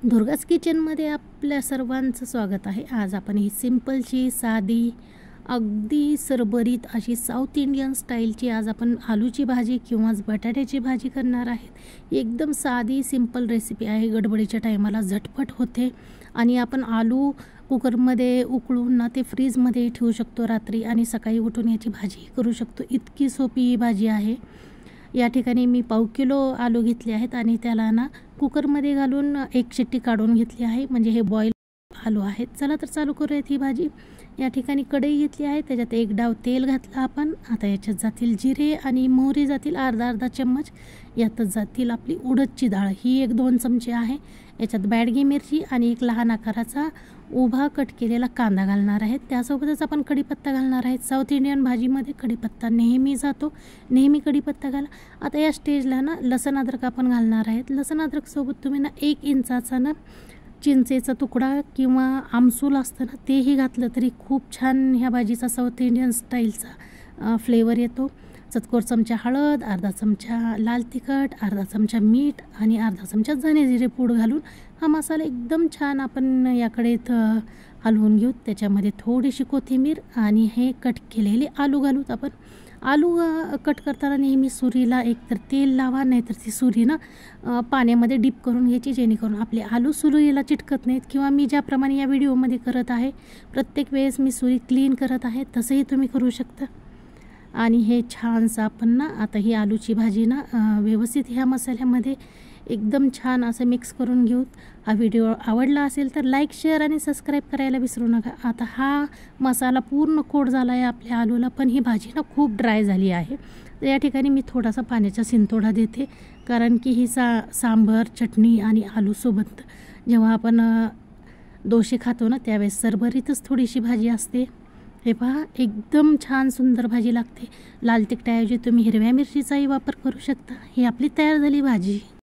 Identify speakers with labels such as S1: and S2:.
S1: दुर्गाज किचनमध्ये आपल्या सर्वांचं स्वागत आहे। आज आपण ही सिंपलची साधी अगदी सरबरीत अशी साऊथ इंडियन स्टाईलची आज आपण आलूची भाजी किंवा बटाट्याची भाजी करणार आहेत। एकदम साधी सिंपल रेसिपी आहे, गडबडीच्या टायमाला झटपट होते आणि आपण आलू कुकरमध्ये उकळून ना ते फ्रीजमध्ये ठेवू शकतो रात्री आणि सकाळी उठून याची भाजी करू शकतो। इतकी सोपी ही भाजी आहे। या ठिकाणी मी पाव किलो आलू घेतले आहेत आणि त्याला ना कुकरमध्ये घालून एक शिट्टी काढून घेतली आहे, म्हणजे हे बॉईल आलू आहेत। चला तर चालू करूयात ही भाजी। या ठिकाणी कढई घेतली आहे, त्याच्यात एक डाव तेल घातला आपण। आता याच्यात जातील जिरे आणि मोहरी जातील अर्धा चम्मच। यातच जातील आपली उडदची डाळ, ही 1-2 चमचे आहे। याच्यात बॅडगी मिरची आणि एक लहान आकाराचा उभा कट केलेला कांदा घालणार आहेत। त्यासोबतच आपण कढीपत्ता घालणार आहेत। साऊथ इंडियन भाजीमध्ये कढीपत्ता नेहमी जातो, नेहमी कढीपत्ता घाला। आता या स्टेजला ना लसण अद्रक आपण घालणार आहेत। लसण अद्रक सोबत तुम्ही ना 1 इंचाचा ना चिंचेचा तुकडा किंवा आमसूल असतं ना तेही घातलं तरी खूप छान ह्या भाजीचा साऊथ इंडियन स्टाईलचा फ्लेवर येतो। चतकोर चमचा हळद, अर्धा चमचा लाल तिखट, अर्धा चमचा मीठ आणि अर्धा चमचा धने जिरे पूड घालून हा मसाला एकदम छान आपण याकडे हलवून घेऊ। त्याच्यामध्ये थोडीशी कोथिंबीर आणि हे कट केलेले आलू घालूत आपण। आलू कट करताना नेहमी सुरीला एकतर तेल लावा, नाहीतर ती सुरी ना पाण्यामध्ये डिप करून घ्यायची, जेणेकरून आपले आलू सुरीला चिटकत नाहीत। किंवा मी ज्याप्रमाणे या व्हिडिओमध्ये करत आहे प्रत्येक वेळेस मी सुरी क्लीन करत आहे, तसंही तुम्ही करू शकता। आणि हे छानसं आपण ना आता ही आलूची भाजी ना व्यवस्थित ह्या मसाल्यामध्ये एकदम छान असं मिक्स करून घेऊ। हा व्हिडिओ आवडला असेल तर लाईक, शेअर आणि सबस्क्राईब करायला विसरू नका। आता हा मसाला पूर्ण कोट झाला आहे आपल्या आलूला, पण ही भाजी ना खूप ड्राय झाली आहे। तर या ठिकाणी मी थोडासा पाण्याचा शिंतोडा देते, कारण की ही सांबर, चटणी आणि आलूसोबत जेव्हा आपण डोसे खातो ना त्यावेळेस सरबरीतच थोडीशी भाजी असते। हे पहा एकदम छान सुंदर भाजी लागते। लाल तिखटाऐवजी तुम्ही हिरव्या मिरचीचाही वापर करू शकता। ही आपली तयार झाली भाजी।